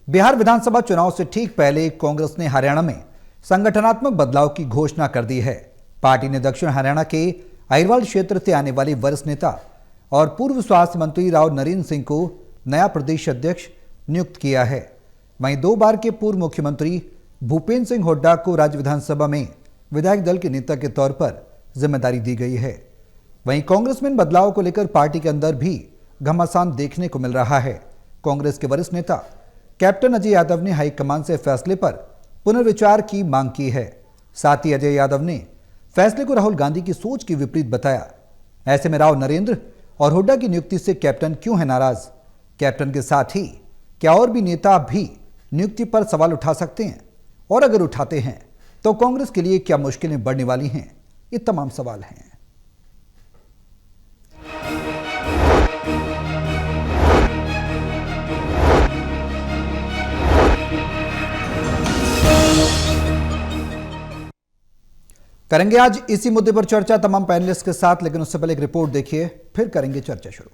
बिहार विधानसभा चुनाव से ठीक पहले कांग्रेस ने हरियाणा में संगठनात्मक बदलाव की घोषणा कर दी है। पार्टी ने दक्षिण हरियाणा के अहिरवाल क्षेत्र से आने वाले वरिष्ठ नेता और पूर्व स्वास्थ्य मंत्री राव नरेंद्र सिंह को नया प्रदेश अध्यक्ष नियुक्त किया है। वहीं 2 बार के पूर्व मुख्यमंत्री भूपेंद्र सिंह हुड्डा को राज्य विधानसभा में विधायक दल के नेता के तौर पर जिम्मेदारी दी गई है। वहीं कांग्रेस में इन बदलाव को लेकर पार्टी के अंदर भी घमासान देखने को मिल रहा है। कांग्रेस के वरिष्ठ नेता कैप्टन अजय यादव ने हाईकमान से फैसले पर पुनर्विचार की मांग की है। साथ ही अजय यादव ने फैसले को राहुल गांधी की सोच के विपरीत बताया। ऐसे में राव नरेंद्र और हुड्डा की नियुक्ति से कैप्टन क्यों है नाराज? कैप्टन के साथ ही क्या और भी नेता भी नियुक्ति पर सवाल उठा सकते हैं? और अगर उठाते हैं तो कांग्रेस के लिए क्या मुश्किलें बढ़ने वाली हैं? ये तमाम सवाल हैं। करेंगे आज इसी मुद्दे पर चर्चा तमाम पैनलिस्ट के साथ, लेकिन उससे पहले एक रिपोर्ट देखिए, फिर करेंगे चर्चा शुरू।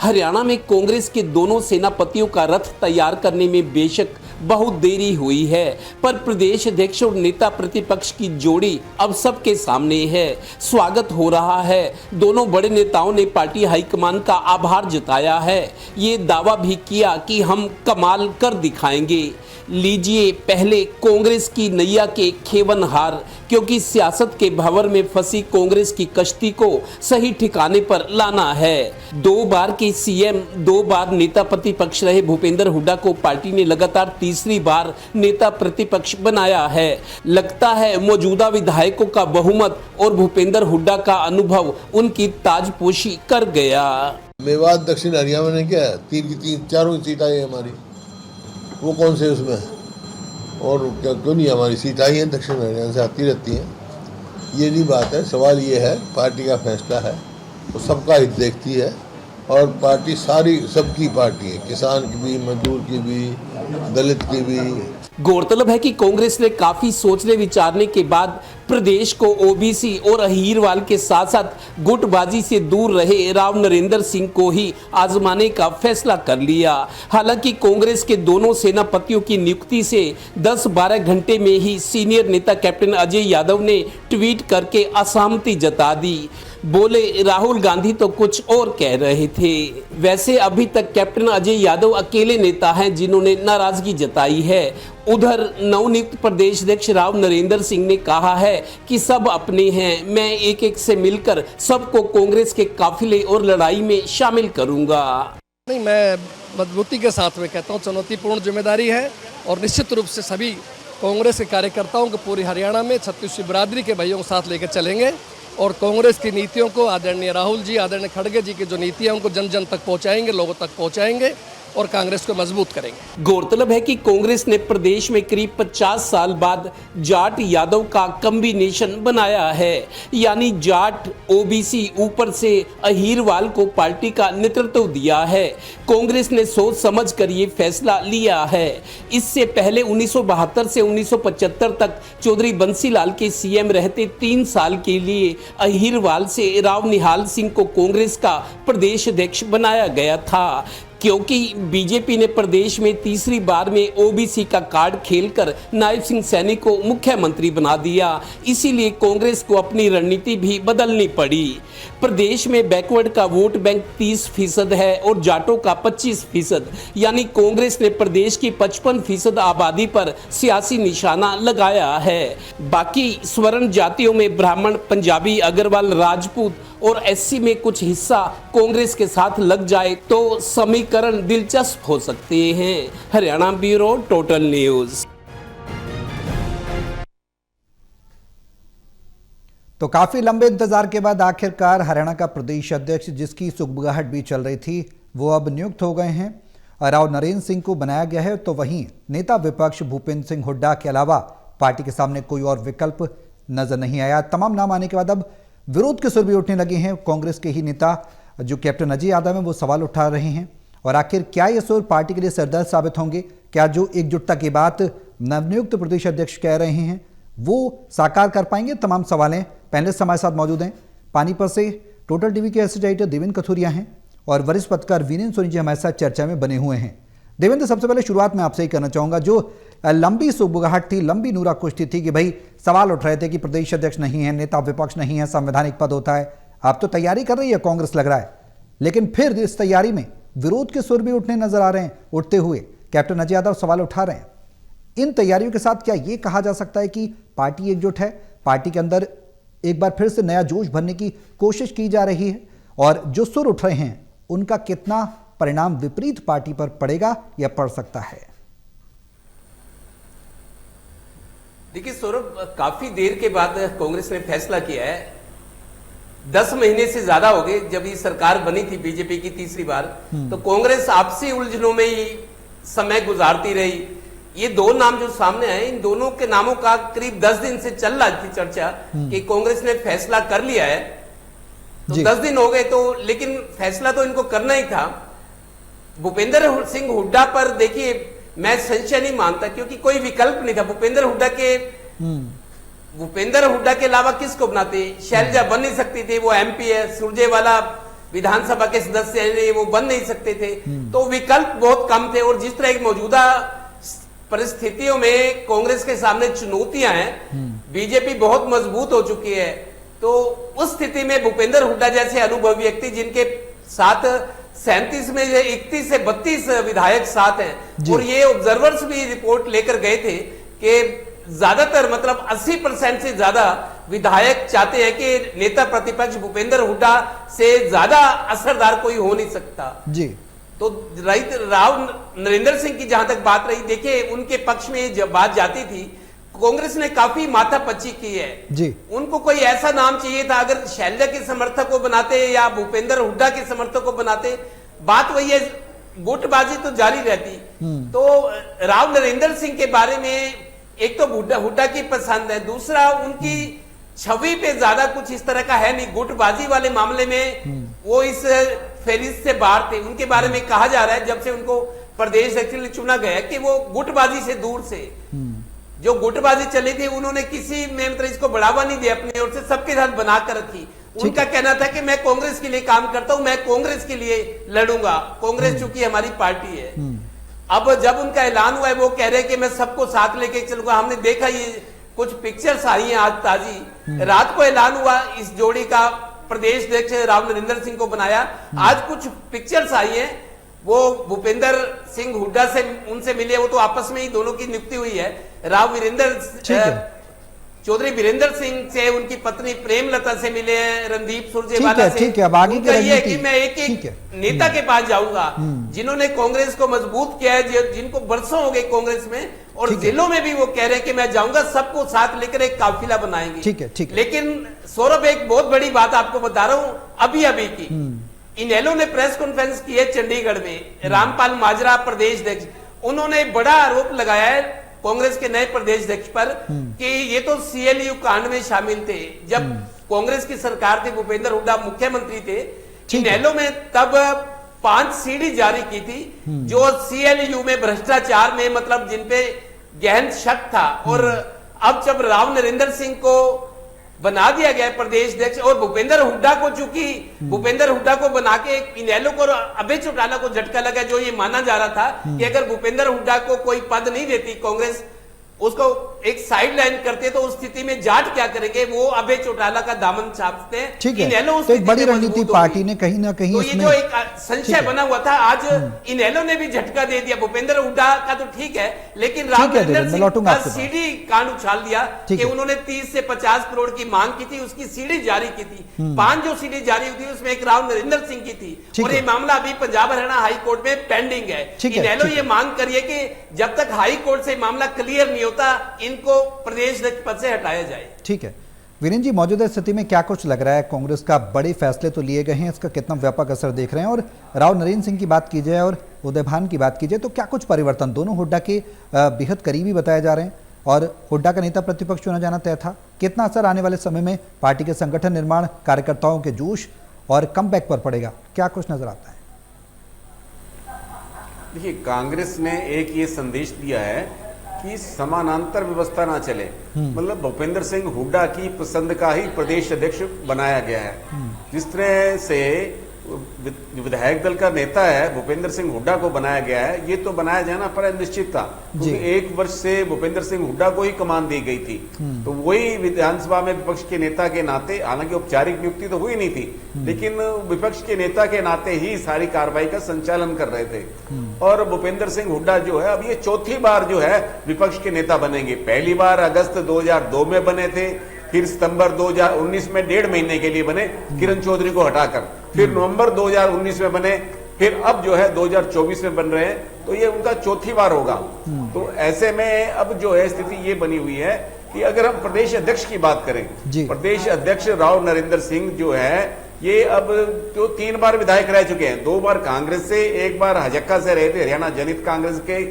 हरियाणा में कांग्रेस के दोनों सेनापतियों का रथ तैयार करने में बेशक बहुत देरी हुई है, पर प्रदेश अध्यक्ष और नेता प्रतिपक्ष की जोड़ी अब सबके सामने है। स्वागत हो रहा है। दोनों बड़े नेताओं ने पार्टी हाईकमान का आभार जताया है। ये दावा भी किया कि हम कमाल कर दिखाएंगे। लीजिए पहले कांग्रेस की नैया के खेवनहार, क्योंकि सियासत के भंवर में फंसी कांग्रेस की कश्ती को सही ठिकाने पर लाना है। 2 बार के सीएम, 2 बार नेता प्रतिपक्ष रहे भूपेंद्र हुड्डा को पार्टी ने लगातार तीसरी बार नेता प्रतिपक्ष बनाया है। लगता है मौजूदा विधायकों का बहुमत और भूपेंद्र हुड्डा का अनुभव उनकी ताजपोशी कर गया। मेवात दक्षिण हरियाणा में क्या है, 3 की 3 4 सीट आई है हमारी, वो कौन से उसमें, और क्या क्यों नहीं हमारी सीट आई है, दक्षिण हरियाणा से आती रहती हैं। ये नहीं बात है, सवाल ये है पार्टी का फैसला है, वो सबका हित देखती है और पार्टी सारी सबकी पार्टी है, किसान की भी, मजदूर की भी, दलित की भी। गौरतलब है कि कांग्रेस ने काफी सोचने विचारने के बाद प्रदेश को ओबीसी और अहीरवाल के साथ साथ गुटबाजी से दूर रहे राव नरेंद्र सिंह को ही आजमाने का फैसला कर लिया। हालांकि कांग्रेस के दोनों सेनापतियों की नियुक्ति से 10-12 घंटे में ही सीनियर नेता कैप्टन अजय यादव ने ट्वीट करके असहमति जता दी। बोले राहुल गांधी तो कुछ और कह रहे थे। वैसे अभी तक कैप्टन अजय यादव अकेले नेता हैं जिन्होंने नाराजगी जताई है। उधर नवनियुक्त प्रदेश अध्यक्ष राव नरेंद्र सिंह ने कहा है कि सब अपने हैं, मैं एक से मिलकर सबको कांग्रेस के काफिले और लड़ाई में शामिल करूंगा। नहीं, मैं मजबूती के साथ में कहता हूँ, चुनौतीपूर्ण जिम्मेदारी है और निश्चित रूप से सभी कांग्रेस के कार्यकर्ताओं को पूरी हरियाणा में छत्तीसगढ़ बिरादरी के भाइयों के साथ लेकर चलेंगे और कांग्रेस की नीतियों को आदरणीय राहुल जी, आदरणीय खड़गे जी की जो नीतियां उनको जन जन तक पहुंचाएंगे, लोगों तक पहुंचाएंगे और कांग्रेस को मजबूत करेंगे। गौरतलब है कि कांग्रेस ने प्रदेश में करीब 50 साल बाद जाट यादव का कॉम्बिनेशन बनाया है, यानी जाट ओबीसी ऊपर से अहीरवाल को पार्टी का नेतृत्व दिया है। कांग्रेस ने सोच समझ कर ये फैसला लिया है। इससे पहले 1972 से 1975 तक चौधरी बंसीलाल के सीएम रहते 3 साल के लिए अहीरवाल से राव निहाल सिंह को कांग्रेस का प्रदेश अध्यक्ष बनाया गया था, क्योंकि बीजेपी ने प्रदेश में तीसरी बार में ओबीसी का कार्ड खेलकर नायब सिंह सैनी को मुख्यमंत्री बना दिया। इसीलिए कांग्रेस को अपनी रणनीति भी बदलनी पड़ी। प्रदेश में बैकवर्ड का वोट बैंक 30% है और जाटों का 25%, यानी कांग्रेस ने प्रदेश की 55% आबादी पर सियासी निशाना लगाया है। बाकी स्वर्ण जातियों में ब्राह्मण, पंजाबी, अग्रवाल, राजपूत और एससी में कुछ हिस्सा कांग्रेस के साथ लग जाए तो समीकरण दिलचस्प हो सकते हैं। Haryana bureau, total news. तो काफी लंबे इंतजार के बाद आखिरकार हरियाणा का प्रदेश अध्यक्ष, जिसकी सुगबुगाहट भी चल रही थी, वो अब नियुक्त हो गए हैं। राव नरेंद्र सिंह को बनाया गया है। तो वहीं नेता विपक्ष भूपेंद्र सिंह हुड्डा के अलावा पार्टी के सामने कोई और विकल्प नजर नहीं आया। तमाम नाम आने के बाद अब विरोध के सुर भी उठने लगे हैं। कांग्रेस के ही नेता जो कैप्टन अजय यादव हैं वो सवाल उठा रहे हैं। और आखिर क्या ये सुर पार्टी के लिए सरदर्द साबित होंगे? क्या जो एकजुटता की बात नवनियुक्त प्रदेश अध्यक्ष कह रहे हैं वो साकार कर पाएंगे? तमाम सवालें पैनलिस्ट हमारे साथ मौजूद हैं। पानीपत से टोटल टीवी के एसोसिएट एडिटर देवेंद्र कथुरिया हैं और वरिष्ठ पत्रकार वीरेंद्र सोनी जी हमारे साथ चर्चा में बने हुए हैं। देवेंद्र, सबसे पहले शुरुआत में आपसे ही करना चाहूंगा, जो लंबी सुबुगाहट थी, लंबी नूरा कुश्ती थी कि भाई सवाल उठ रहे थे कि प्रदेश अध्यक्ष नहीं है, नेता विपक्ष नहीं है, संवैधानिक पद होता है। आप तो तैयारी कर रही है कांग्रेस, लग रहा है, लेकिन फिर इस तैयारी में विरोध के सुर भी उठने नजर आ रहे हैं, उठते हुए कैप्टन अजय यादव सवाल उठा रहे हैं। इन तैयारियों के साथ क्या यह कहा जा सकता है कि पार्टी एकजुट है, पार्टी के अंदर एक बार फिर से नया जोश भरने की कोशिश की जा रही है, और जो सुर उठ रहे हैं उनका कितना परिणाम विपरीत पार्टी पर पड़ेगा या पड़ सकता है? देखिए सौरभ, काफी देर के बाद कांग्रेस ने फैसला किया है। 10 महीने से ज्यादा हो गए जब ये सरकार बनी थी बीजेपी की तीसरी बार, तो कांग्रेस आपसी उलझनों में ही समय गुजारती रही। ये दो नाम जो सामने आए, इन दोनों के नामों का करीब 10 दिन से चल रही थी चर्चा कि कांग्रेस ने फैसला कर लिया है। तो 10 दिन हो गए, तो लेकिन फैसला तो इनको करना ही था। भूपेंद्र सिंह हुड्डा पर देखिए, मैं संशय नहीं मानता, क्योंकि कोई विकल्प नहीं था। भूपेंद्र हुड्डा के अलावा किसको बनाते? शैलजा बन नहीं सकती थी, वो एमपी है। सुरजेवाला विधानसभा के सदस्य है, वो बन नहीं सकते थे। तो विकल्प बहुत कम थे, और जिस तरह की मौजूदा परिस्थितियों में कांग्रेस के सामने चुनौतियां हैं, बीजेपी बहुत मजबूत हो चुकी है, तो उस स्थिति में भूपेंद्र हुड्डा जैसे अनुभवी व्यक्ति, जिनके साथ 37 में 31 से 32 विधायक साथ हैं, और ये ऑब्जर्वर्स भी रिपोर्ट लेकर गए थे कि ज्यादातर मतलब 80% से ज्यादा विधायक चाहते हैं कि नेता प्रतिपक्ष भूपेंद्र हुड्डा से ज्यादा असरदार कोई हो नहीं सकता जी। तो राव नरेंद्र सिंह की जहां तक बात रही, देखिए उनके पक्ष में जब बात जाती थी, कांग्रेस ने काफी माथापच्ची की है जी। उनको कोई ऐसा नाम चाहिए था, अगर शैलजा के समर्थक को बनाते या भूपेंद्र हुड्डा के समर्थक को बनाते, बात वही है, गुटबाजी तो जारी रहती। तो राव नरेंद्र सिंह के बारे में एक तो हुड्डा की पसंद है, दूसरा उनकी छवि पे ज्यादा कुछ इस तरह का है नहीं। गुटबाजी वाले मामले में वो इस फेरिस्त से बाहर थे। उनके बारे में कहा जा रहा है, जब से उनको प्रदेश अध्यक्ष चुना गया, कि वो गुटबाजी से दूर से, जो गुटबाजी चली थी, उन्होंने किसी में मतलब इसको बढ़ावा नहीं दिया, अपनी ओर से सबके साथ बनाकर रखी। उनका कहना था कि मैं कांग्रेस के लिए काम करता हूं, मैं कांग्रेस के लिए लड़ूंगा, कांग्रेस चूंकि हमारी पार्टी है। अब जब उनका ऐलान हुआ है, वो कह रहे हैं कि मैं सबको साथ लेके चलूंगा। हमने देखा ये कुछ पिक्चर्स आई हैं आज ताजी, रात को ऐलान हुआ इस जोड़ी का, प्रदेश अध्यक्ष राव नरेंद्र सिंह को बनाया। आज कुछ पिक्चर्स आई हैं, वो भूपेंद्र सिंह हुड्डा से उनसे मिले, वो तो आपस में ही दोनों की नियुक्ति हुई है। राव चौधरी वीरेंद्र सिंह से उनकी पत्नी प्रेमलता से मिले हैं, रणदीप सुरजेवाला से। ठीक है, अब आगे उनका ये है कि मैं एक नेता के पास जाऊंगा जिन्होंने कांग्रेस को मजबूत किया है, जिनको बरसों हो गए कांग्रेस में, और जिलों में भी वो कह रहे हैं कि मैं जाऊंगा, सबको साथ लेकर एक काफिला बनाएंगे। ठीक है। लेकिन सौरभ, एक बहुत बड़ी बात आपको बता रहा हूं, अभी की इनेलो ने प्रेस कॉन्फ्रेंस की है चंडीगढ़ में। रामपाल माजरा प्रदेश अध्यक्ष, उन्होंने बड़ा आरोप लगाया है कांग्रेस के नए प्रदेश अध्यक्ष पर कि ये तो सीएलयू कांड में शामिल थे। जब कांग्रेस की सरकार थी, भूपेंद्र हुड्डा मुख्यमंत्री थे, इनेलो में तब 5 सीडी जारी की थी, जो सीएलयू में भ्रष्टाचार में मतलब जिनपे गहन शक था। और अब जब राव नरेंद्र सिंह को बना दिया गया प्रदेश अध्यक्ष, और भूपेंद्र हुड्डा को, चूंकि भूपेंद्र हुड्डा को बना के इनेलो को, अभय चौटाला को झटका लगा, जो ये माना जा रहा था कि अगर भूपेंद्र हुड्डा को कोई पद नहीं देती कांग्रेस, उसको एक साइड लाइन करते, तो उस स्थिति में जाट क्या करेंगे, वो अभय चौटाला का दामन छापते हैं। ठीक है, तो एक बड़ी रणनीति पार्टी ने कहीं ना कहीं, तो ये जो एक संशय बना हुआ था, आज इनेलो ने भी झटका दे दिया। भूपेंद्र हुड्डा का तो ठीक है, लेकिन राव नरेंद्र सिंह का सीडी कांड उछाल दिया कि उन्होंने 30 से 50 करोड़ की मांग की थी, उसकी सीडी जारी की थी। 5 जो सीडी जारी हुई थी, उसमें एक राव नरेंद्र सिंह की थी, और ये मामला अभी पंजाब हरियाणा हाई कोर्ट में पेंडिंग है। इनेलो ये मांग करिए कि जब तक हाई कोर्ट से मामला क्लियर नहीं होता, इनको प्रदेश अध्यक्ष पद से हटाया जाए। ठीक है वीरेंद्र जी, मौजूदा स्थिति में क्या कुछ लग रहा है? कांग्रेस का बड़े फैसले तो लिए गए हैं, इसका कितना व्यापक असर देख रहे हैं? और राव नरेंद्र सिंह की बात की जाए और उदय भान की बात की जाए, तो क्या कुछ परिवर्तन? दोनों हुड्डा के बेहद करीबी बताए जा रहे हैं, और हुड्डा का नेता प्रतिपक्ष चुना जाना तय था। कितना असर आने वाले समय में पार्टी के संगठन निर्माण, कार्यकर्ताओं के जोश और कमबैक पर पड़ेगा? क्या कुछ नजर आता है? देखिए, कांग्रेस ने एक ये संदेश दिया है कि समानांतर व्यवस्था ना चले, मतलब भूपेंद्र सिंह हुड्डा की पसंद का ही प्रदेश अध्यक्ष बनाया गया है। जिस तरह से विधायक दल का नेता है भूपेंद्र सिंह हुड्डा को बनाया गया है, ये तो बनाया जाना पर निश्चित था, क्योंकि 1 वर्ष से भूपेंद्र सिंह हुड्डा को ही कमान दी गई थी। तो वही विधानसभा में विपक्ष के नेता के नाते, हालांकि औपचारिक नियुक्ति तो हुई नहीं थी, लेकिन विपक्ष के नेता के नाते ही सारी कार्रवाई का संचालन कर रहे थे। और भूपेंद्र सिंह हुड्डा जो है, अब ये चौथी बार जो है विपक्ष के नेता बनेंगे। पहली बार अगस्त 2002 में बने थे, फिर सितंबर 2019 में 1.5 महीने के लिए बने किरण चौधरी को हटाकर, फिर नवंबर 2019 में बने, फिर अब जो है 2024 में बन रहे हैं। तो ये उनका चौथी बार होगा। तो ऐसे में अब जो है स्थिति ये बनी हुई है कि अगर हम प्रदेश अध्यक्ष की बात करें, प्रदेश अध्यक्ष राव नरेंद्र सिंह जो है ये अब जो 3 बार विधायक रह चुके हैं, 2 बार कांग्रेस से, 1 बार हजक्का से रहे थे, हरियाणा जनित कांग्रेस के,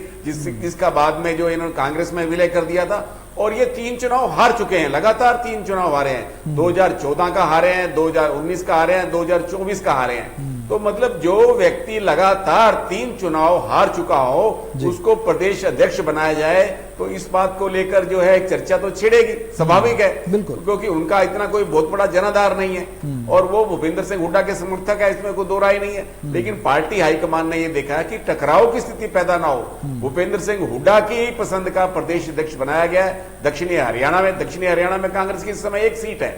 जिसका बाद में जो इन्होंने कांग्रेस में विलय कर दिया था। और ये 3 चुनाव हार चुके हैं, लगातार 3 चुनाव हारे हैं। 2014 का हारे हैं, 2019 का हारे हैं, 2024 का हारे हैं। तो मतलब जो व्यक्ति लगातार 3 चुनाव हार चुका हो उसको प्रदेश अध्यक्ष बनाया जाए, तो इस बात को लेकर जो है एक चर्चा तो छिड़ेगी, स्वाभाविक है, क्योंकि उनका इतना कोई बहुत बड़ा जनाधार नहीं है और वो भूपेंद्र सिंह हुड्डा के समर्थक है, इसमें कोई दो राय नहीं है। लेकिन पार्टी हाईकमान ने ये देखा है कि टकराव की स्थिति पैदा ना हो, भूपेंद्र सिंह हुड्डा की पसंद का प्रदेश अध्यक्ष बनाया गया है। दक्षिणी हरियाणा में कांग्रेस की इस समय 1 सीट है।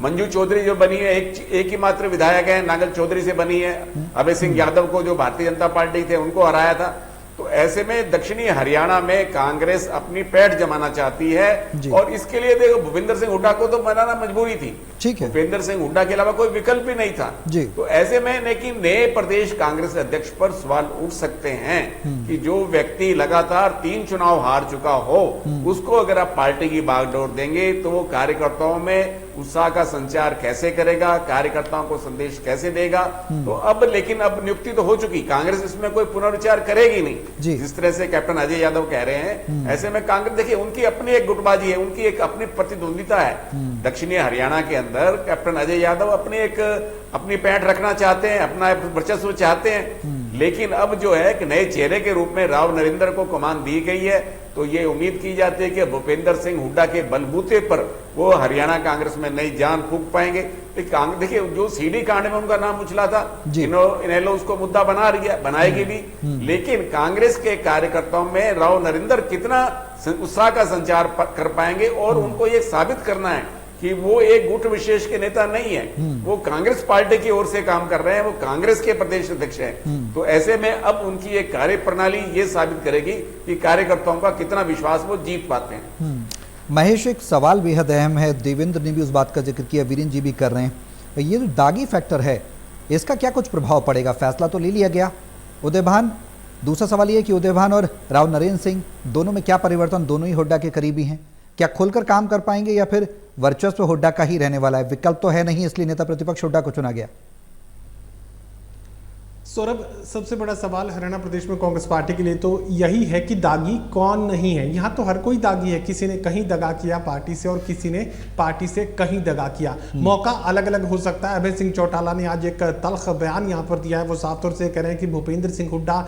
मंजू चौधरी जो बनी है, एक ही मात्र विधायक है, नागल चौधरी से बनी है। अभय सिंह यादव को जो भारतीय जनता पार्टी थे उनको हराया था। तो ऐसे में दक्षिणी हरियाणा में कांग्रेस अपनी पैठ जमाना चाहती है और इसके लिए देखो भूपेंद्र सिंह हुड्डा को तो बनाना मजबूरी थी, ठीक है, भूपेंद्र सिंह हुड्डा के अलावा कोई विकल्प ही नहीं था। तो ऐसे में लेकिन नए प्रदेश कांग्रेस अध्यक्ष पर सवाल उठ सकते हैं कि जो व्यक्ति लगातार 3 चुनाव हार चुका हो उसको अगर आप पार्टी की बागडोर देंगे तो वो कार्यकर्ताओं में उत्साह का संचार कैसे करेगा, कार्यकर्ताओं को संदेश कैसे देगा। तो अब लेकिन अब नियुक्ति तो हो चुकी, कांग्रेस इसमें कोई पुनर्विचार करेगी नहीं, जिस तरह से कैप्टन अजय यादव कह रहे हैं। ऐसे में कांग्रेस देखिए उनकी अपनी एक गुटबाजी है, उनकी एक अपनी प्रतिद्वंदिता है। दक्षिणी हरियाणा के अंदर कैप्टन अजय यादव अपनी पैठ रखना चाहते हैं, अपना वर्चस्व चाहते हैं। लेकिन अब जो है कि नए चेहरे के रूप में राव नरेंद्र को कमान दी गई है, तो ये उम्मीद की जाती है कि भूपेंद्र सिंह हुड्डा के बलबूते पर वो हरियाणा कांग्रेस में नई जान फूंक पाएंगे। देखिए जो सीडी कांड में उनका नाम उछला था, इनेलो उसको मुद्दा बनाएगी भी, लेकिन कांग्रेस के कार्यकर्ताओं में राव नरेंद्र कितना उत्साह का संचार कर पाएंगे और उनको ये साबित करना है कि वो एक गुट विशेष के नेता नहीं है, वो कांग्रेस पार्टी की ओर से काम कर रहे हैं, वो कांग्रेस के प्रदेश अध्यक्ष हैं। तो ऐसे में अब उनकी एक कार्य प्रणाली ये साबित करेगी कि कार्यकर्ताओं का कितना विश्वास वो जीत पाते हैं। महेश, एक सवाल बेहद अहम है, देवेंद्र ने भी उस बात का जिक्र किया, वीरेंद्र जी भी कर रहे हैं, ये जो दागी फैक्टर है इसका क्या कुछ प्रभाव पड़ेगा? फैसला तो ले लिया गया, उदयभान, दूसरा सवाल ये कि उदयभान और राव नरेंद्र सिंह दोनों में क्या परिवर्तन, दोनों ही हुड्डा के करीबी हैं, क्या खुलकर काम कर पाएंगे या फिर वर्चस्व हुड्डा का ही रहने वाला है? विकल्प तो है नहीं, इसलिए नेता प्रतिपक्ष हुड्डा को चुना गया। सौरभ, सबसे बड़ा सवाल हरियाणा प्रदेश में कांग्रेस पार्टी के लिए तो यही है कि दागी कौन नहीं है। यहाँ तो हर कोई दागी है, किसी ने कहीं दगा किया पार्टी से और किसी ने पार्टी से कहीं दगा किया। मौका अलग अलग हो सकता है। अभय सिंह चौटाला ने आज एक तल्ख बयान यहाँ पर दिया है, वो साफ तौर से कह रहे हैं कि भूपेंद्र सिंह हुड्डा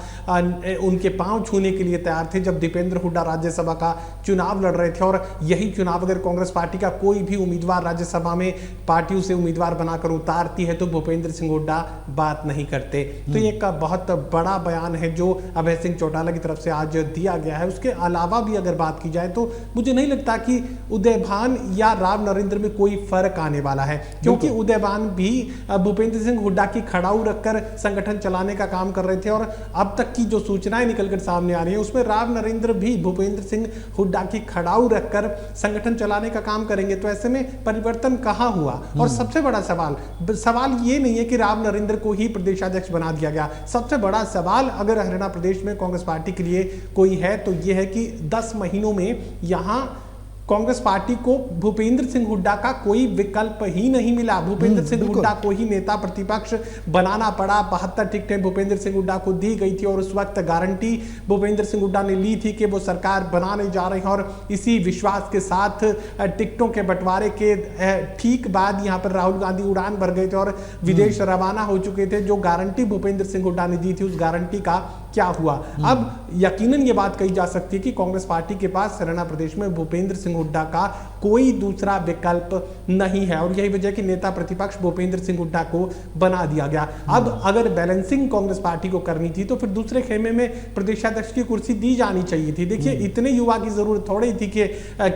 उनके पांव छूने के लिए तैयार थे जब दीपेंद्र हुड्डा राज्यसभा का चुनाव लड़ रहे थे, और यही चुनाव अगर कांग्रेस पार्टी का कोई भी उम्मीदवार राज्यसभा में पार्टी उसे उम्मीदवार बनाकर उतारती है तो भूपेंद्र सिंह हुड्डा बात नहीं करते। तो ये एक बहुत बड़ा बयान है जो अभय सिंह चौटाला की तरफ से आज दिया गया है। उसके अलावा भी अगर बात की जाए तो मुझे नहीं लगता कि उदयभान या राव नरेंद्र में कोई फर्क आने वाला है, क्योंकि उदयभान भी भूपेंद्र सिंह हुड्डा की खड़ाऊ रखकर संगठन चलाने का काम कर रहे थे और अब तक की जो सूचनाएं निकलकर सामने आ रही है उसमें राव नरेंद्र भी भूपेंद्र सिंह हुड्डा की खड़ाऊ रखकर संगठन चलाने का काम करेंगे। तो ऐसे में परिवर्तन कहां हुआ? और सबसे बड़ा सवाल ये नहीं है कि राव नरेंद्र को ही प्रदेशाध्यक्ष बना दिया गया। सबसे बड़ा सवाल अगर हरियाणा प्रदेश में कांग्रेस पार्टी के लिए कोई है तो यह है कि 10 महीनों में यहां कांग्रेस पार्टी को भूपेंद्र सिंह हुड्डा का कोई विकल्प ही नहीं मिला। भूपेंद्र सिंह हुड्डा को ही नेता प्रतिपक्ष बनाना पड़ा। 72 टिकटें भूपेंद्र सिंह हुड्डा को दी गई थी और उस वक्त गारंटी भूपेंद्र सिंह हुड्डा ने ली थी कि वो सरकार बनाने जा रहे हैं, और इसी विश्वास के साथ टिकटों के बंटवारे के ठीक बाद यहाँ पर राहुल गांधी उड़ान भर गए थे और विदेश रवाना हो चुके थे। जो गारंटी भूपेंद्र सिंह हुड्डा ने दी थी उस गारंटी का क्या हुआ। अब यकीनन ये बात कही जा सकती है कि कांग्रेस पार्टी के पास हरियाणा प्रदेश में भूपेंद्र सिंह हुड्डा का कोई दूसरा विकल्प नहीं है और यही वजह कि नेता प्रतिपक्ष भूपेंद्र सिंह हुड्डा को बना दिया गया। अब अगर बैलेंसिंग कांग्रेस पार्टी को करनी थी तो फिर दूसरे खेमे में प्रदेशाध्यक्ष की कुर्सी दी जानी चाहिए थी। देखिए इतने युवा की जरूरत थोड़ी थी कि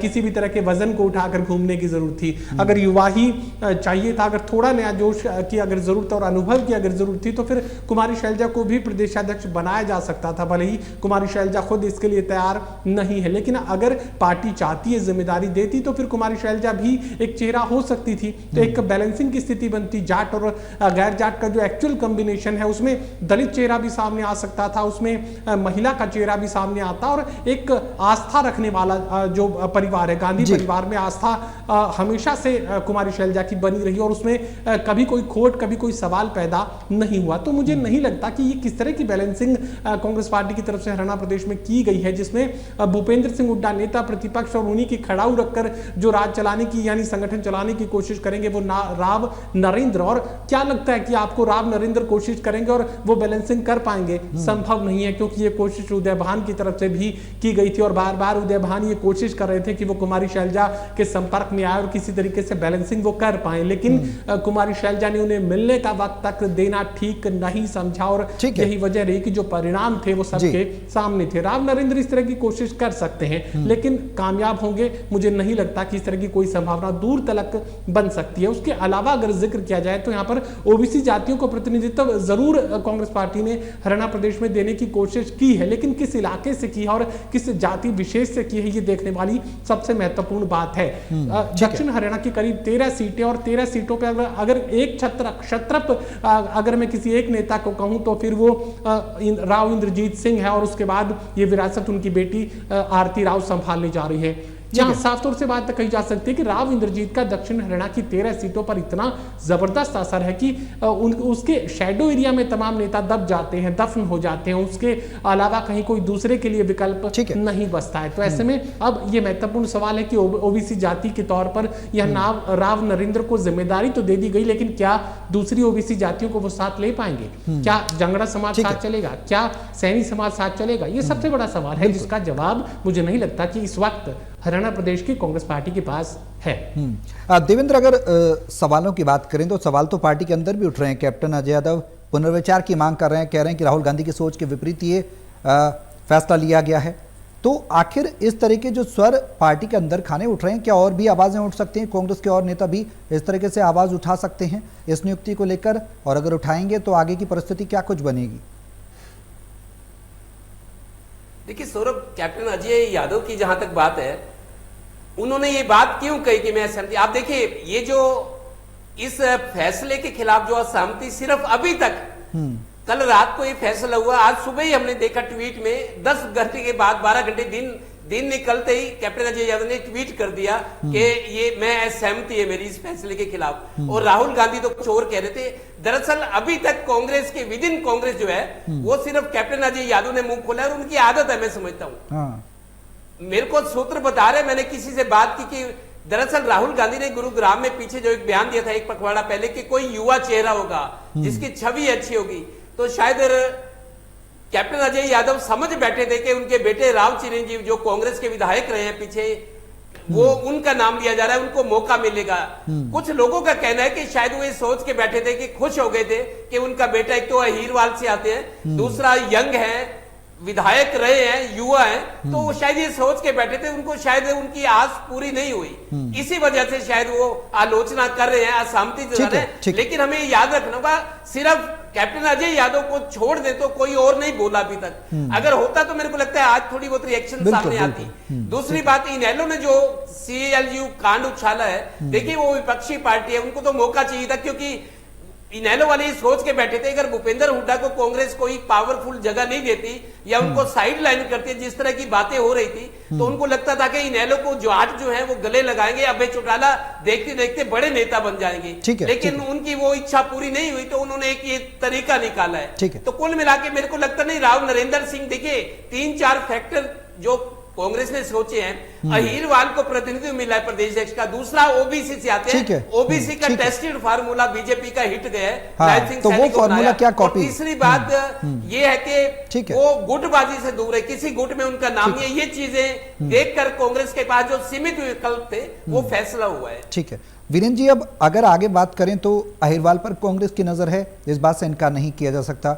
किसी भी तरह के वजन को उठाकर घूमने की जरूरत थी। अगर युवा ही चाहिए था, अगर थोड़ा नया जोश की अगर जरूरत और अनुभव की अगर जरूरत थी तो फिर कुमारी शैलजा को भी प्रदेशाध्यक्ष बनाया जा सकता था, भले ही कुमारी शैलजा खुद इसके लिए तैयार नहीं है। लेकिन अगर पार्टी चाहती है, जिम्मेदारी देती तो फिर कुमारी शैलजा भी एक चेहरा हो सकती थी। तो एक बैलेंसिंग की स्थिति बनती। जाट और गैर जाट का जो एक्चुअल कॉम्बिनेशन है उसमें दलित चेहरा भी सामने आ सकता था, उसमें महिला का चेहरा भी सामने आता और एक आस्था रखने वाला जो परिवार है, गांधी परिवार में आस्था हमेशा से कुमारी शैलजा की बनी रही और उसमें कभी कोई खोट, कभी कोई सवाल पैदा नहीं हुआ। तो मुझे नहीं लगता कि ये किस तरह की बैलेंसिंग कांग्रेस पार्टी की तरफ से हरियाणा प्रदेश में की गई है, जिसमें भूपेंद्र सिंह हुड्डा नेता प्रतिपक्ष और उन्हीं की खड़ाऊ रखकर जो राज चलाने की यानी संगठन चलाने की कोशिश करेंगे वो राव नरेंद्र। और क्या लगता है कि आपको राव नरेंद्र कोशिश करेंगे और वो बैलेंसिंग कर पाएंगे? संभव नहीं है, क्योंकि ये कोशिश उदय भान की तरफ से भी की गई थी और बार बार उदय भान ये कोशिश कर रहे थे कि वो कुमारी शैलजा के संपर्क में आए और किसी तरीके से बैलेंसिंग वो कर पाए। लेकिन कुमारी शैलजा ने उन्हें मिलने का वक्त तक देना ठीक नहीं समझा और यही वजह रही कि जो परिणाम थे वो सबके सामने थे। राव नरेंद्र इस तरह की कोशिश कर सकते हैं लेकिन कामयाब होंगे मुझे नहीं लगता कि इस तरह की कोई संभावना दूर तलक बन सकती है। उसके अलावा अगर जिक्र किया जाए तो यहाँ पर ओबीसी जातियों को प्रतिनिधित्व जरूर कांग्रेस पार्टी ने हरियाणा प्रदेश में देने की कोशिश की है, लेकिन किस इलाके से की है और किस जाति विशेष से की है ये देखने वाली सबसे महत्वपूर्ण बात है। दक्षिण हरियाणा की करीब 13 सीटें और 13 सीटों पर अगर एक क्षत्रप अगर मैं किसी एक नेता को कहूं तो फिर वो राव इंद्रजीत सिंह है और उसके बाद ये विरासत उनकी बेटी आरती राव संभालने जा रही है। जहां साफ तौर से बात कही जा सकती है कि राव इंद्रजीत का दक्षिण हरियाणा की 13 सीटों पर इतना जबरदस्त असर है कि उसके शैडो एरिया में तमाम नेता दब जाते हैं, दफन हो जाते हैं। उसके अलावा कहीं कोई दूसरे के लिए विकल्प नहीं बचता है। तो ऐसे में अब ये महत्वपूर्ण सवाल है कि ओबीसी जाति के तौर पर यह नाम राव नरेंद्र को जिम्मेदारी तो दे दी गई, लेकिन क्या दूसरी ओबीसी जातियों को वो साथ ले पाएंगे? क्या जंगड़ा समाज साथ चलेगा? क्या सैनी समाज साथ चलेगा? ये सबसे बड़ा सवाल है जिसका जवाब मुझे नहीं लगता कि इस वक्त हरियाणा प्रदेश की कांग्रेस पार्टी के पास है। देवेंद्र, अगर सवालों की बात करें तो सवाल तो पार्टी के अंदर भी उठ रहे हैं। कैप्टन अजय यादव पुनर्विचार की मांग कर रहे हैं, कह रहे हैं कि राहुल गांधी की सोच के विपरीत ये फैसला लिया गया है। तो आखिर इस तरह के जो स्वर पार्टी के अंदर खाने उठ रहे हैं, क्या और भी आवाजें उठ सकती हैं? कांग्रेस के और नेता भी इस तरीके से आवाज उठा सकते हैं इस नियुक्ति को लेकर, और अगर उठाएंगे तो आगे की परिस्थिति क्या कुछ बनेगी? देखिए सौरभ, कैप्टन अजय यादव की जहां तक बात है, उन्होंने ये बात क्यों कही कि मैं सहमति, आप देखिए ये जो इस फैसले के खिलाफ जो असहमति सिर्फ अभी तक, कल रात को ये फैसला हुआ, आज सुबह ही हमने देखा ट्वीट में 10 घंटे के बाद 12 घंटे दिन निकलते ही कैप्टन अजय यादव ने ट्वीट कर दिया कि ये मैं सहमति है मेरी इस फैसले के खिलाफ। और राहुल गांधी तो कुछ और कह रहे थे। दरअसल अभी तक कांग्रेस के विद इन कांग्रेस जो है वो सिर्फ कैप्टन अजय यादव ने मुंह खोला है और उनकी आदत है, मैं समझता हूं। मेरे को सूत्र बता रहे, मैंने किसी से बात की कि दरअसल राहुल गांधी ने गुरुग्राम में पीछे जो एक बयान दिया था एक पखवाड़ा पहले कि कोई युवा चेहरा होगा जिसकी छवि अच्छी होगी, तो शायद कैप्टन अजय यादव समझ बैठे थे कि उनके बेटे राव चिरंजीव जो कांग्रेस के विधायक रहे हैं पीछे, वो उनका नाम लिया जा रहा है, उनको मौका मिलेगा। कुछ लोगों का कहना है कि शायद वो ये सोच के बैठे थे कि खुश हो गए थे कि उनका बेटा एक तो अहीरवाल से आते हैं, दूसरा यंग है, विधायक रहे हैं, युवा हैं, तो वो शायद ये सोच के बैठे थे, उनको शायद उनकी आस पूरी नहीं हुई, इसी वजह से शायद वो आलोचना कर रहे हैं, असहमति जता रहे हैं। लेकिन हमें याद रखना होगा, सिर्फ कैप्टन अजय यादव को छोड़ दे तो कोई और नहीं बोला अभी तक। अगर होता तो मेरे को लगता है आज थोड़ी बहुत रिएक्शन सामने आती। दूसरी बात, इनेलो ने जो CLU कांड उछाला है, देखिए वो विपक्षी पार्टी है, उनको तो मौका चाहिए था, क्योंकि इनेलो वाले सोच के बैठे थे अगर भूपेंद्र हुड्डा को कांग्रेस कोई पावरफुल जगह नहीं देती या उनको साइड लाइन करती, जिस तरह की बातें हो रही थी, तो उनको लगता था कि इनेलो को जाट जो है वो गले लगाएंगे, अभय चौटाला देखते देखते बड़े नेता बन जाएंगे। लेकिन उनकी वो इच्छा पूरी नहीं हुई, तो उन्होंने एक ये तरीका निकाला है। तो कुल मिला के मेरे को लगता नहीं, राव नरेंद्र सिंह, देखिए 3-4 फैक्टर जो कांग्रेस ने सोचे हैं। अहीरवाल को प्रतिनिधि मिला है प्रदेश अध्यक्ष का, दूसरा ओबीसी से आते ठीक है। हैं। ओबीसी का टेस्टेड फार्मूला बीजेपी का हिट गया है। हाँ, लाल सिंह तो वो सैनी को फार्मूला बनाया। क्या और कॉपी? तीसरी बात ये है ठीक कि है। वो गुटबाजी से दूर है, किसी गुट में उनका नाम नहीं है। ये चीजें देखकर कांग्रेस के पास जो सीमित विकल्प थे वो फैसला हुआ है। ठीक है वीरेंद्र जी, अब अगर आगे बात करें तो अहिरवाल पर कांग्रेस की नजर है, इस बात से इनकार नहीं किया जा सकता,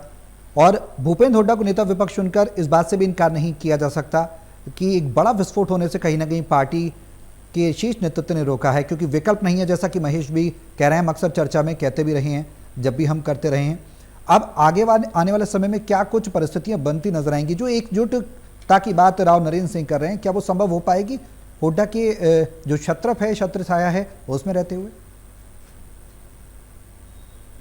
और भूपेंद्र हुड्डा को नेता विपक्ष चुनकर इस बात से भी इनकार नहीं किया जा सकता कि एक बड़ा विस्फोट होने से कहीं ना कहीं पार्टी के शीर्ष नेतृत्व ने रोका है, क्योंकि विकल्प नहीं है, जैसा कि महेश भी कह रहे हैं, हम अक्सर चर्चा में कहते भी रहे हैं, जब भी हम करते रहे हैं। अब आगे आने वाले समय में क्या कुछ परिस्थितियां बनती नजर आएंगी? जो एकजुटता की बात राव नरेंद्र सिंह कर रहे हैं, क्या वो संभव हो पाएगी हुड्डा के जो छत्रप है, छत्र छाया है, उसमें रहते हुए?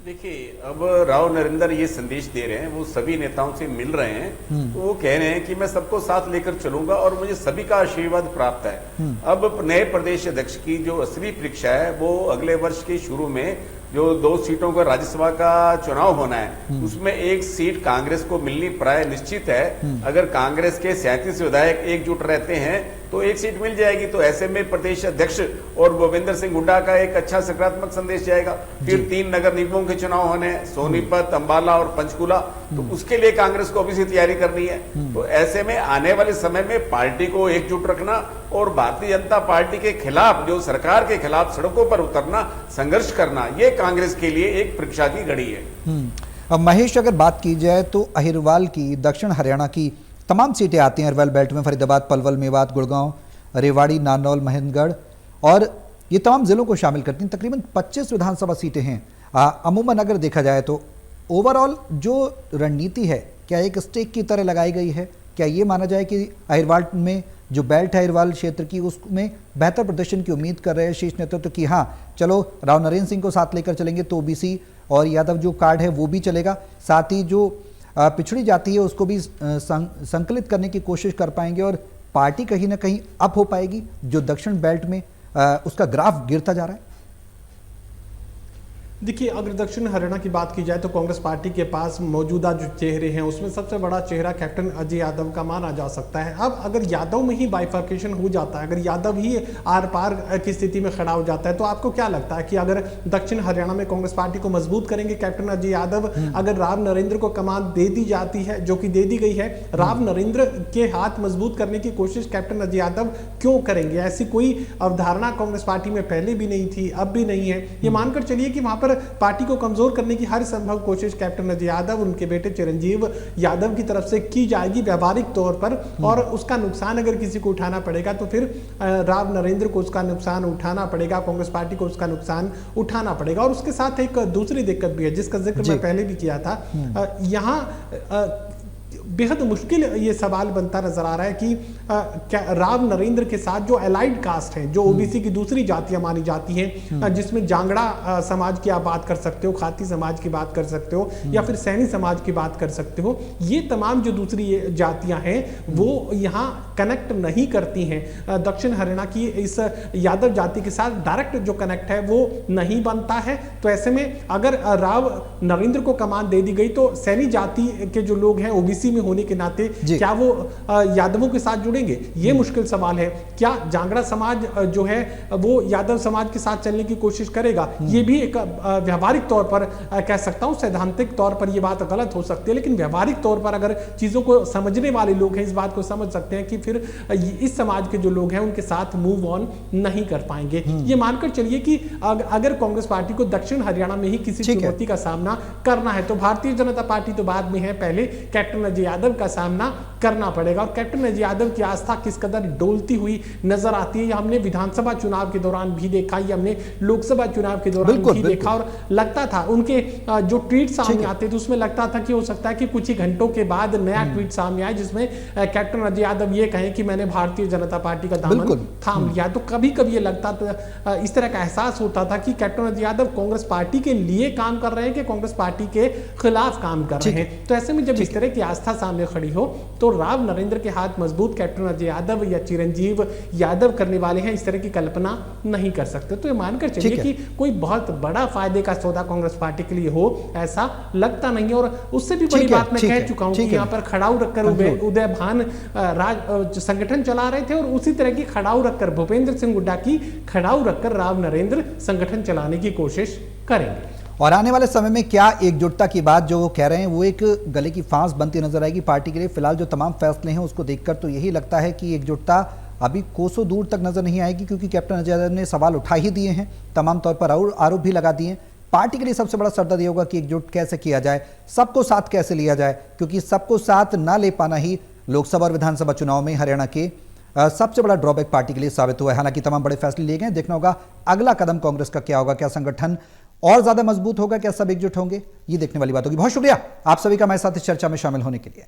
देखिए, अब राव नरेंद्र ये संदेश दे रहे हैं, वो सभी नेताओं से मिल रहे हैं, तो वो कह रहे हैं कि मैं सबको साथ लेकर चलूंगा और मुझे सभी का आशीर्वाद प्राप्त है। अब नए प्रदेश अध्यक्ष की जो असली परीक्षा है वो अगले वर्ष के शुरू में जो 2 सीटों का राज्यसभा का चुनाव होना है, उसमें एक सीट कांग्रेस को मिलनी प्राय निश्चित है। अगर कांग्रेस के 37 विधायक एकजुट रहते हैं तो एक सीट मिल जाएगी। तो ऐसे में प्रदेश अध्यक्ष और भूपेंद्र सिंह हुड्डा का एक अच्छा सकारात्मक संदेश जाएगा। फिर 3 नगर निगमों के चुनाव होने हैं, सोनीपत, अंबाला और पंचकुला, तो उसके लिए कांग्रेस को अभी से तैयारी करनी है। तो ऐसे में आने वाले समय में पार्टी को एकजुट रखना और भारतीय जनता पार्टी के खिलाफ, जो सरकार के खिलाफ सड़कों पर उतरना, संघर्ष करना, ये कांग्रेस के लिए एक परीक्षा की घड़ी है। अब महेश, अगर बात की जाए तो अहिरवाल की दक्षिण हरियाणा की तमाम सीटें आती हैं अरवल बेल्ट में, फरीदाबाद, पलवल, मेवात, गुड़गांव, रेवाड़ी, नारनौल, महेंद्रगढ़, और ये तमाम जिलों को शामिल करती हैं। तकरीबन 25 विधानसभा सीटें हैं। अमूमन अगर देखा जाए तो ओवरऑल जो रणनीति है, क्या एक स्टेक की तरह लगाई गई है? क्या ये माना जाए कि अहिरवाल में जो बेल्ट है अहिरवाल क्षेत्र की, उसमें बेहतर प्रदर्शन की उम्मीद कर रहे हैं शीर्ष नेतृत्व की, हाँ चलो राव नरेंद्र सिंह को साथ लेकर चलेंगे तो ओबीसी और यादव जो कार्ड है वो भी चलेगा, साथ ही जो पिछड़ी जाती है उसको भी संकलित करने की कोशिश कर पाएंगे, और पार्टी कहीं ना कहीं अप हो पाएगी, जो दक्षिण बेल्ट में उसका ग्राफ गिरता जा रहा है? देखिए, अगर दक्षिण हरियाणा की बात की जाए तो कांग्रेस पार्टी के पास मौजूदा जो चेहरे हैं उसमें सबसे बड़ा चेहरा कैप्टन अजय यादव का माना जा सकता है। अब अगर यादव में ही बाइफर्केशन हो जाता है, अगर यादव ही आर पार की स्थिति में खड़ा हो जाता है, तो आपको क्या लगता है कि अगर दक्षिण हरियाणा में कांग्रेस पार्टी को मजबूत करेंगे कैप्टन अजय यादव? अगर राव नरेंद्र को कमान दे दी जाती है, जो कि दे दी गई है, राव नरेंद्र के हाथ मजबूत करने की कोशिश कैप्टन अजय यादव क्यों करेंगे? ऐसी कोई अवधारणा कांग्रेस पार्टी में पहले भी नहीं थी, अब भी नहीं है। ये मानकर चलिए कि वहां पर पार्टी को कमजोर करने की हर संभव कोशिश कैप्टन अजय यादव, उनके बेटे चिरंजीव यादव की तरफ से की जाएगी व्यावहारिक तौर पर, और उसका नुकसान अगर किसी को उठाना पड़ेगा तो फिर राव नरेंद्र को उसका नुकसान उठाना पड़ेगा, कांग्रेस पार्टी को उसका नुकसान उठाना पड़ेगा। और उसके साथ एक दूसरी दिक्कत भी है जिसका जिक्र मैं पहले भी किया था। यहाँ बेहद मुश्किल ये सवाल बनता नजर आ रहा है कि क्या राव नरेंद्र के साथ जो एलाइड कास्ट हैं, जो ओबीसी की दूसरी जातियां मानी जाती हैं, जिसमें जांगड़ा समाज की आप बात कर सकते हो, खाती समाज की बात कर सकते हो, या फिर सैनी समाज की बात कर सकते हो, ये तमाम जो दूसरी जातियां हैं वो यहाँ कनेक्ट नहीं करती हैं। दक्षिण हरियाणा की इस यादव जाति के साथ डायरेक्ट जो कनेक्ट है वो नहीं बनता है। तो ऐसे में अगर राव नरेंद्र को कमान दे दी गई तो सैनी जाति के जो लोग हैं ओबीसी में होने के नाते क्या वो यादवों के साथ जुड़ेंगे? ये मुश्किल सवाल है। क्या जांगड़ा समाज जो है वो यादव समाज के साथ चलने की कोशिश करेगा? ये भी एक व्यावहारिक तौर पर कह सकता हूं, सैद्धांतिक तौर पर ये बात गलत हो सकती है, लेकिन व्यावहारिक तौर पर अगर चीजों को समझने वाले लोग हैं इस बात को समझ सकते हैं कि फिर इस समाज के जो लोग हैं उनके साथ मूव ऑन नहीं कर पाएंगे। ये मानकर चलिए कि अगर कांग्रेस पार्टी को दक्षिण हरियाणा में ही किसी चुनौती का सामना करना है तो भारतीय जनता पार्टी तो बाद में है, पहले कैप्टन अजय यादव का सामना करना पड़ेगा। और कैप्टन अजय यादव की आस्था किस कदर डोलती हुई नजर आती है, हमने विधानसभा चुनाव के दौरान भी देखा, ये हमने लोकसभा चुनाव के दौरान भी देखा, और लगता था उनके जो ट्वीट सामने आते थे उसमें लगता था कि हो सकता है कि कुछ ही घंटों के बाद नया ट्वीट सामने आए जिसमें कैप्टन अजय यादव ये कहें कि मैंने भारतीय जनता पार्टी का दामन थाम लिया। तो कभी कभी ये लगता था, इस तरह का एहसास होता था कि कैप्टन अजय यादव कांग्रेस पार्टी के लिए काम कर रहे हैं कि कांग्रेस पार्टी के खिलाफ काम कर रहे हैं। तो ऐसे में जब इस तरह की आस्था व्यवस्था सामने खड़ी हो तो राव नरेंद्र के हाथ मजबूत कैप्टन अजय यादव या चिरंजीव यादव करने वाले हैं, इस तरह की कल्पना नहीं कर सकते। तो ये मानकर चलिए कि कोई बहुत बड़ा फायदे का सौदा कांग्रेस पार्टी के लिए हो ऐसा लगता नहीं है। और उससे भी बड़ी बात मैं कह चुका हूं कि यहाँ पर खड़ाऊ रखकर उदय भान राज संगठन चला रहे थे और उसी तरह की खड़ाऊ रखकर भूपेंद्र सिंह हुड्डा की खड़ाऊ रखकर राव नरेंद्र संगठन चलाने की कोशिश करेंगे। और आने वाले समय में क्या एकजुटता की बात जो वो कह रहे हैं वो एक गले की फांस बनती नजर आएगी पार्टी के लिए? फिलहाल जो तमाम फैसले हैं उसको देखकर तो यही लगता है कि एकजुटता अभी कोसों दूर तक नजर नहीं आएगी, क्योंकि कैप्टन अजय यादव ने सवाल उठा ही दिए हैं, तमाम तौर पर आरोप भी लगा दिए हैं। पार्टी के लिए सबसे बड़ा सरदर्द ये होगा कि एकजुट कैसे किया जाए, सबको साथ कैसे लिया जाए, क्योंकि सबको साथ ना ले पाना ही लोकसभा और विधानसभा चुनाव में हरियाणा के सबसे बड़ा ड्रॉबैक पार्टी के लिए साबित हुआ है। हालांकि तमाम बड़े फैसले लिए गए, देखना होगा अगला कदम कांग्रेस का क्या होगा, क्या संगठन और ज्यादा मजबूत होगा, क्या सब एकजुट होंगे, ये देखने वाली बात होगी। बहुत शुक्रिया आप सभी का हमारे साथ इस चर्चा में शामिल होने के लिए।